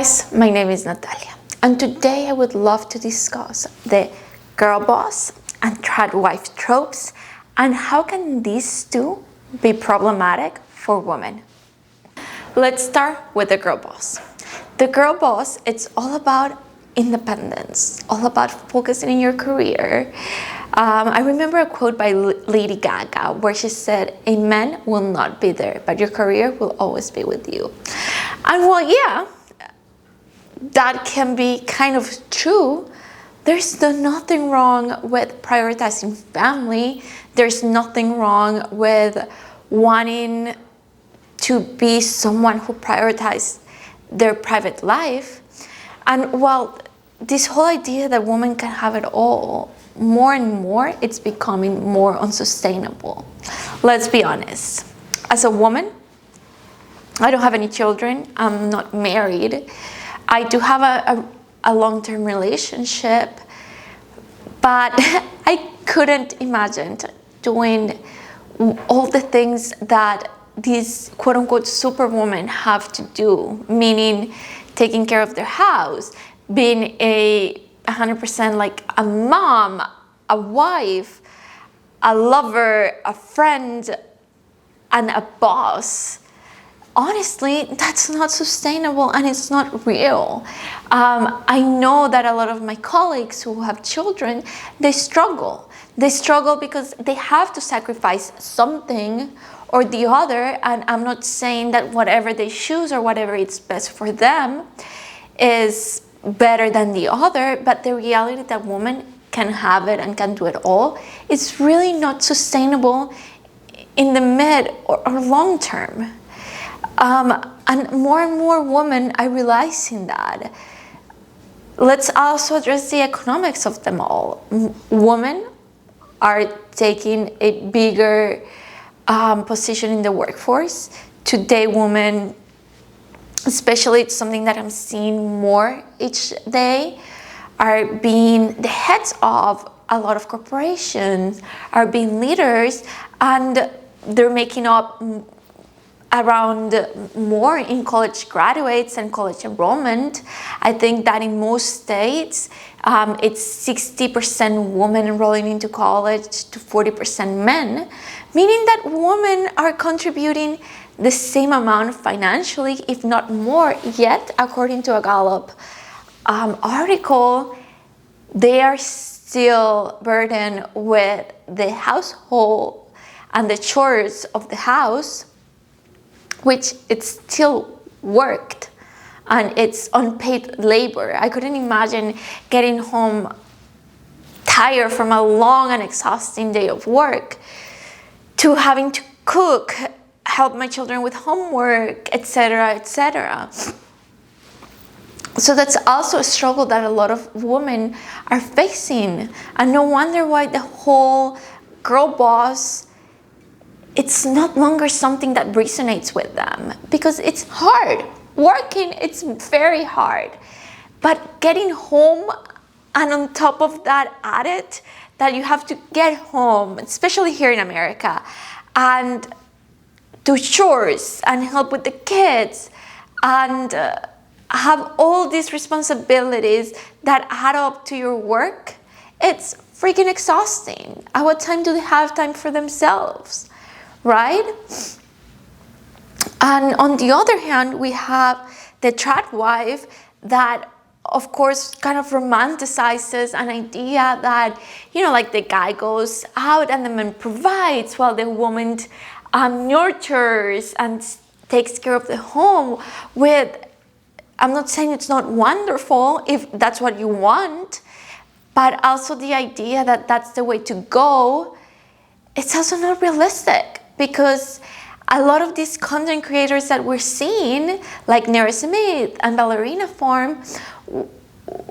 Guys, my name is Natalia, and today I would love to discuss the girl boss and trad wife tropes and how can these two be problematic for women. Let's start with the girl boss. The girl boss, it's all about independence, all about focusing in your career. I remember a quote by Lady Gaga where she said, "A man will not be there, but your career will always be with you." And well, yeah, that can be kind of true. There's nothing wrong with prioritizing family. There's nothing wrong with wanting to be someone who prioritizes their private life. And while this whole idea that women can have it all, more and more, it's becoming more unsustainable. Let's be honest. As a woman, I don't have any children. I'm not married. I do have a long-term relationship, but I couldn't imagine doing all the things that these quote-unquote superwomen have to do, meaning taking care of their house, being 100% like a mom, a wife, a lover, a friend, and a boss. Honestly, that's not sustainable and it's not real. I know that a lot of my colleagues who have children, they struggle. They struggle because they have to sacrifice something or the other, and I'm not saying that whatever they choose or whatever is best for them is better than the other, but the reality that women can have it and can do it all is really not sustainable in the mid or long term. And more women are realizing that. Let's also address the economics of them all. Women are taking a bigger position in the workforce. Today, women, especially it's something that I'm seeing more each day, are being the heads of a lot of corporations, are being leaders, and they're making up around more in college graduates and college enrollment. I think that in most states, it's 60% women enrolling into college to 40% men, meaning that women are contributing the same amount financially, if not more, yet according to a Gallup article, they are still burdened with the household and the chores of the house, which it's still worked and it's unpaid labor. I couldn't imagine getting home tired from a long and exhausting day of work to having to cook, help my children with homework, etc., etc. So that's also a struggle that a lot of women are facing, and no wonder why the whole girl boss, it's not longer something that resonates with them, because it's hard. Working, it's very hard. But getting home, and on top of that added, that you have to get home, especially here in America, and do chores and help with the kids and have all these responsibilities that add up to your work, it's freaking exhausting. At what time do they have time for themselves? Right? And on the other hand, we have the trad wife that, of course, kind of romanticizes an idea that, you know, like the guy goes out and the man provides while the woman nurtures and takes care of the home with, I'm not saying it's not wonderful if that's what you want, but also the idea that that's the way to go, it's also not realistic. Because a lot of these content creators that we're seeing, like Nara Smith and Ballerina Farm,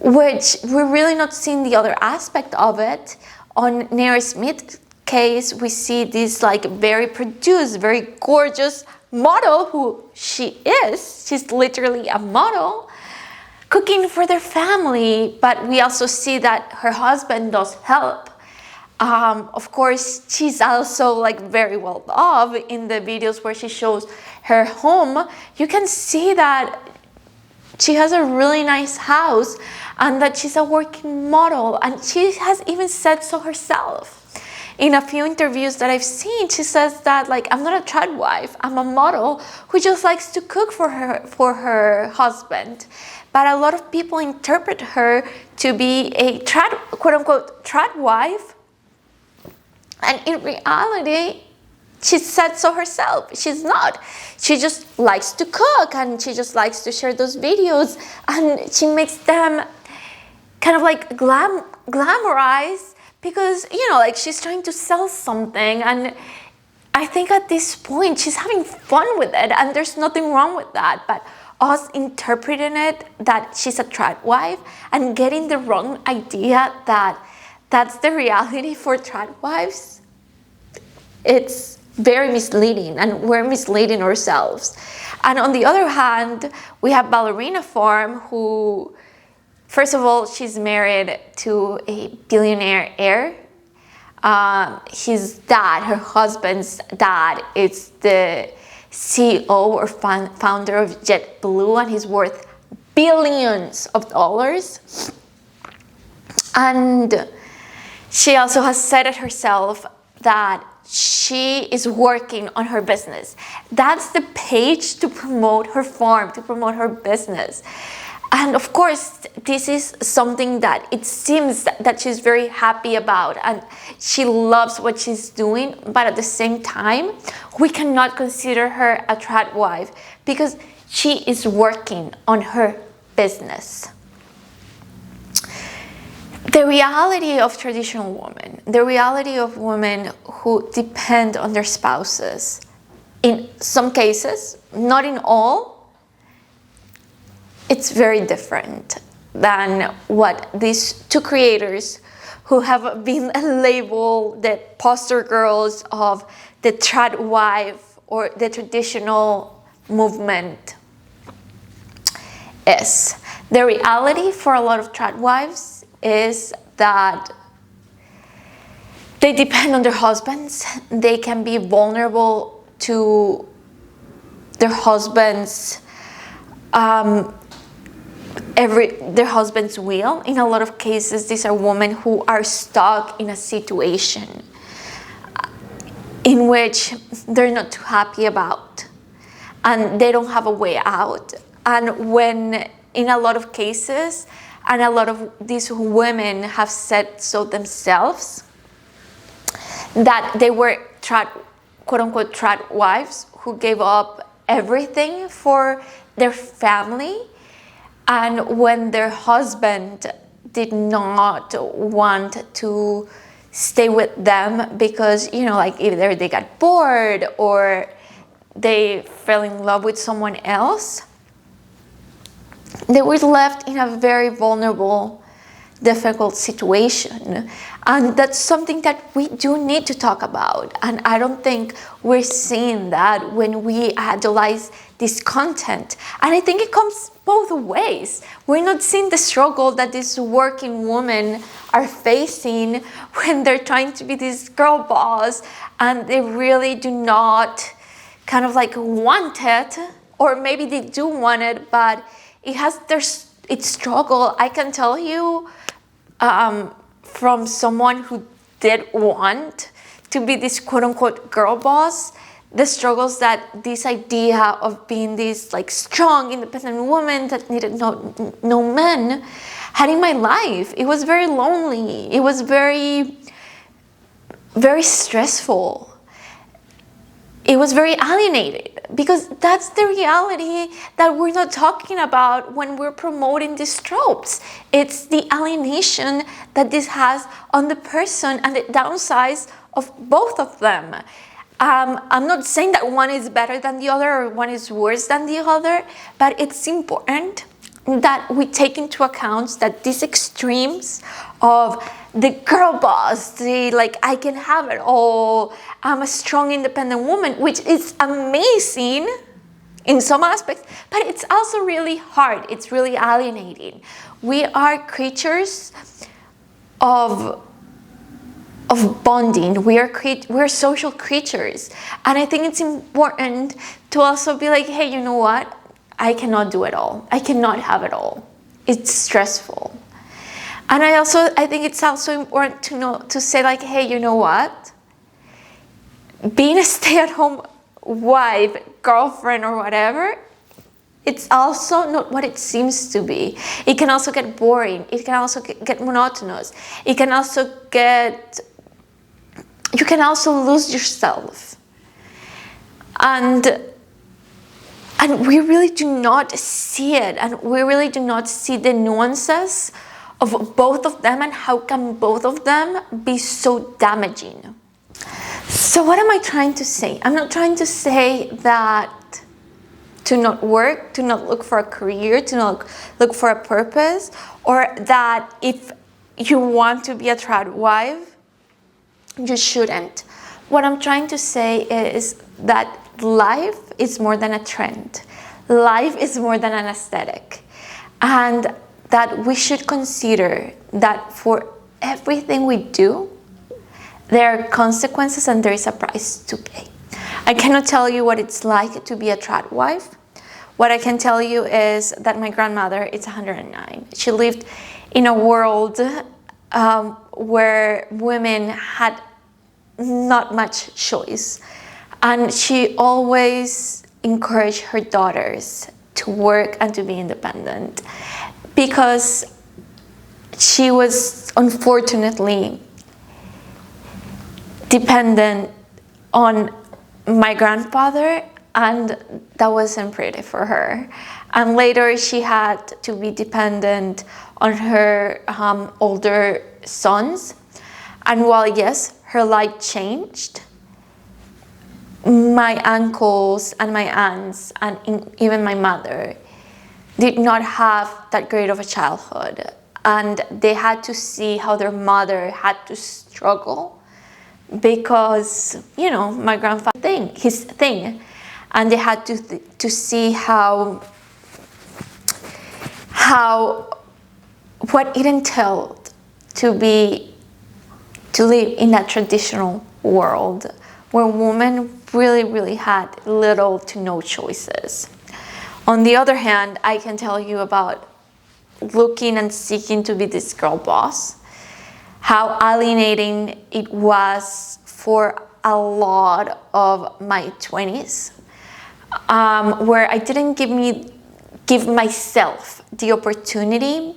which we're really not seeing the other aspect of it. On Nara Smith's case, we see this like very produced, very gorgeous model who she is. She's literally a model, cooking for their family, but we also see that her husband does help. Of course, she's also like very well off in the videos where she shows her home. You can see that she has a really nice house and that she's a working model, and she has even said so herself. In a few interviews that I've seen, she says that, like, I'm not a trad wife, I'm a model who just likes to cook for her husband. But a lot of people interpret her to be a trad, quote unquote, trad wife. And in reality, she said so herself. She's not. She just likes to cook, and she just likes to share those videos, and she makes them kind of like glamorize, because, you know, like, she's trying to sell something. And I think at this point she's having fun with it, and there's nothing wrong with that. But us interpreting it that she's a trad wife and getting the wrong idea that that's the reality for trad wives, it's very misleading, and we're misleading ourselves. And on the other hand, we have Ballerina Farm, who, first of all, she's married to a billionaire heir. His dad, her husband's dad, is the CEO or founder of JetBlue, and he's worth billions of dollars. And she also has said it herself that she is working on her business. That's the page to promote her farm, to promote her business. And of course, this is something that it seems that she's very happy about, and she loves what she's doing. But at the same time, we cannot consider her a trad wife because she is working on her business. The reality of traditional women, the reality of women who depend on their spouses, in some cases, not in all, it's very different than what these two creators who have been labeled the poster girls of the trad wife or the traditional movement is. The reality for a lot of trad wives is that they depend on their husbands. They can be vulnerable to their husbands' their husband's will. In a lot of cases, these are women who are stuck in a situation in which they're not too happy about, and they don't have a way out. And when, in a lot of cases, and a lot of these women have said so themselves, that they were quote unquote trad wives who gave up everything for their family. And when their husband did not want to stay with them because, you know, like either they got bored or they fell in love with someone else, they were left in a very vulnerable, difficult situation. And that's something that we do need to talk about. And I don't think we're seeing that when we idolize this content. And I think it comes both ways. We're not seeing the struggle that these working women are facing when they're trying to be this girl boss and they really do not kind of like want it, or maybe they do want it, but it has its struggle. I can tell you from someone who did want to be this quote-unquote girl boss, the struggles that this idea of being this like strong, independent woman that needed no men had in my life. It was very lonely. It was very, very stressful. It was very alienated, because that's the reality that we're not talking about when we're promoting these tropes. It's the alienation that this has on the person and the downsides of both of them. I'm not saying that one is better than the other or one is worse than the other, but it's important that we take into account that these extremes of the girl boss, the like I can have it all, I'm a strong independent woman, which is amazing in some aspects, but it's also really hard. It's really alienating. We are creatures of bonding. We're social creatures, and I think it's important to also be like, hey, you know what? I cannot do it all. I cannot have it all. It's stressful. And I think it's also important to know, to say like, hey, you know what? Being a stay-at-home wife, girlfriend, or whatever, it's also not what it seems to be. It can also get boring. It can also get monotonous. It can also you can also lose yourself. And we really do not see it. And we really do not see the nuances of both of them, and how can both of them be so damaging. So what am I trying to say? I'm not trying to say that to not work, to not look for a career, to not look for a purpose, or that if you want to be a trad wife, you shouldn't. What I'm trying to say is that life is more than a trend. Life is more than an aesthetic. And that we should consider that for everything we do, there are consequences and there is a price to pay. I cannot tell you what it's like to be a trad wife. What I can tell you is that my grandmother is 109. She lived in a world where women had not much choice. And she always encouraged her daughters to work and to be independent, because she was unfortunately dependent on my grandfather, and that wasn't pretty for her. And later she had to be dependent on her older sons. And while yes, her life changed, my uncles and my aunts and even my mother did not have that great of a childhood. And they had to see how their mother had to struggle because, you know, my grandfather his thing. And they had to see what it entailed to live in that traditional world where women really had little to no choices. On the other hand, I can tell you about looking and seeking to be this girl boss, how alienating it was for a lot of my 20s, where I didn't give myself the opportunity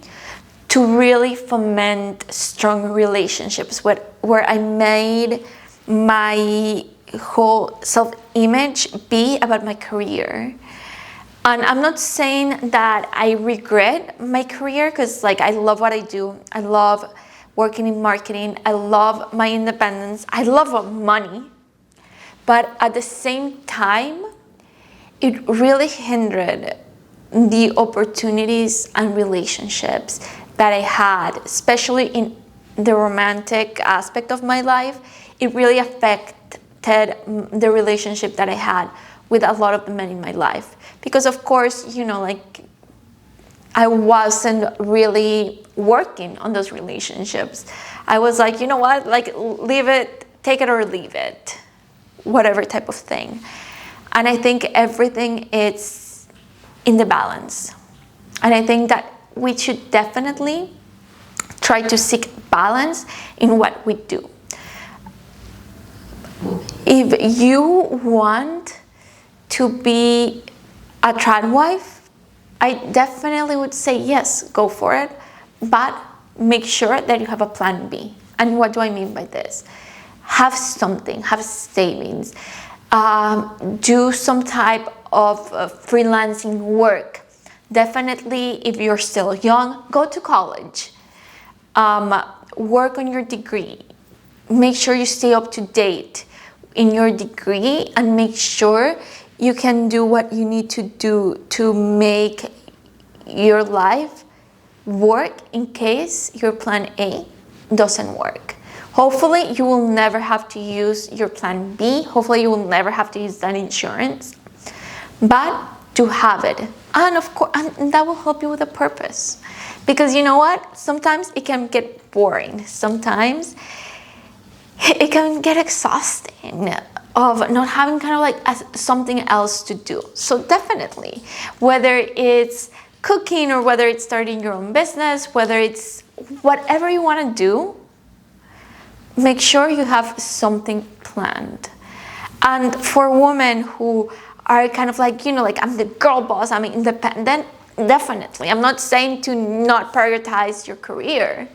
to really foment strong relationships, where I made my whole self-image be about my career. And I'm not saying that I regret my career, because like I love what I do. I love working in marketing. I love my independence. I love money. But at the same time, it really hindered the opportunities and relationships that I had, especially in the romantic aspect of my life. It really affected the relationship that I had with a lot of the men in my life. Because of course, you know, like I wasn't really working on those relationships. I was like, you know what, like leave it, take it or leave it, whatever type of thing. And I think everything is in the balance. And I think that we should definitely try to seek balance in what we do. If you want to be a trad wife, I definitely would say yes, go for it, but make sure that you have a plan B. And what do I mean by this? Have something, have savings, do some type of freelancing work. Definitely, if you're still young, go to college, work on your degree, make sure you stay up to date in your degree, and make sure you can do what you need to do to make your life work in case your plan A doesn't work. Hopefully you will never have to use your plan B. Hopefully you will never have to use that insurance, but to have it. And of course, and that will help you with a purpose. Because you know what? Sometimes it can get boring. Sometimes it can get exhausting. of not having kind of like something else to do. So definitely, whether it's cooking or whether it's starting your own business, whether it's whatever you want to do, make sure you have something planned. And for women who are kind of like, like I'm the girl boss, I'm independent, definitely. I'm not saying to not prioritize your career.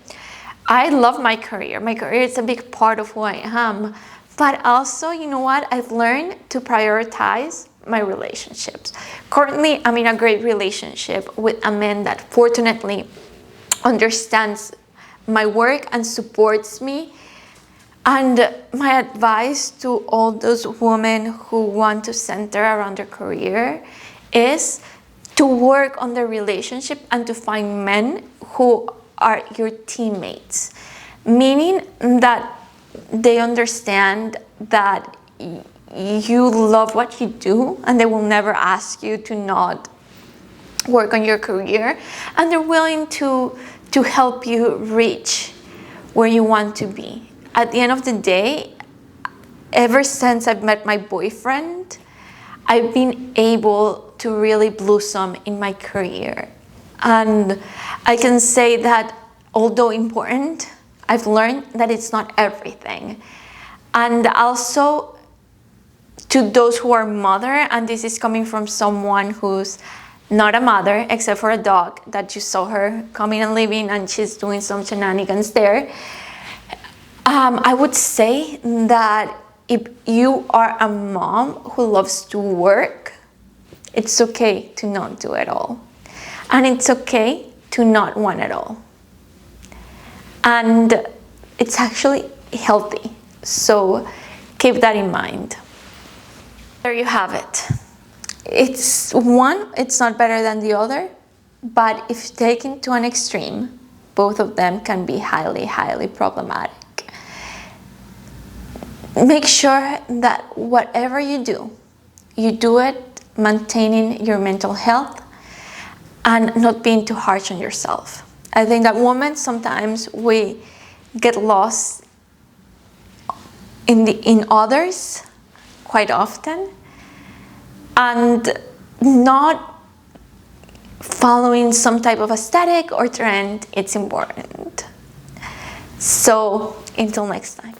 I love my career. My career is a big part of who I am. But also, you know what? I've learned to prioritize my relationships. Currently, I'm in a great relationship with a man that fortunately understands my work and supports me. And my advice to all those women who want to center around their career is to work on their relationship and to find men who are your teammates. Meaning that they understand that you love what you do and they will never ask you to not work on your career, and they're willing to help you reach where you want to be. At the end of the day, ever since I've met my boyfriend, I've been able to really blossom in my career. And I can say that although important, I've learned that it's not everything. And also to those who are mother, and this is coming from someone who's not a mother except for a dog that you saw her coming and leaving and she's doing some shenanigans there. I would say that if you are a mom who loves to work, it's okay to not do it all. And it's okay to not want it all. And it's actually healthy. So keep that in mind. There you have it. It's not better than the other, but if taken to an extreme, both of them can be highly, highly problematic. Make sure that whatever you do it maintaining your mental health and not being too harsh on yourself. I think that women, sometimes we get lost in others quite often and not following some type of aesthetic or trend. It's important. So until next time.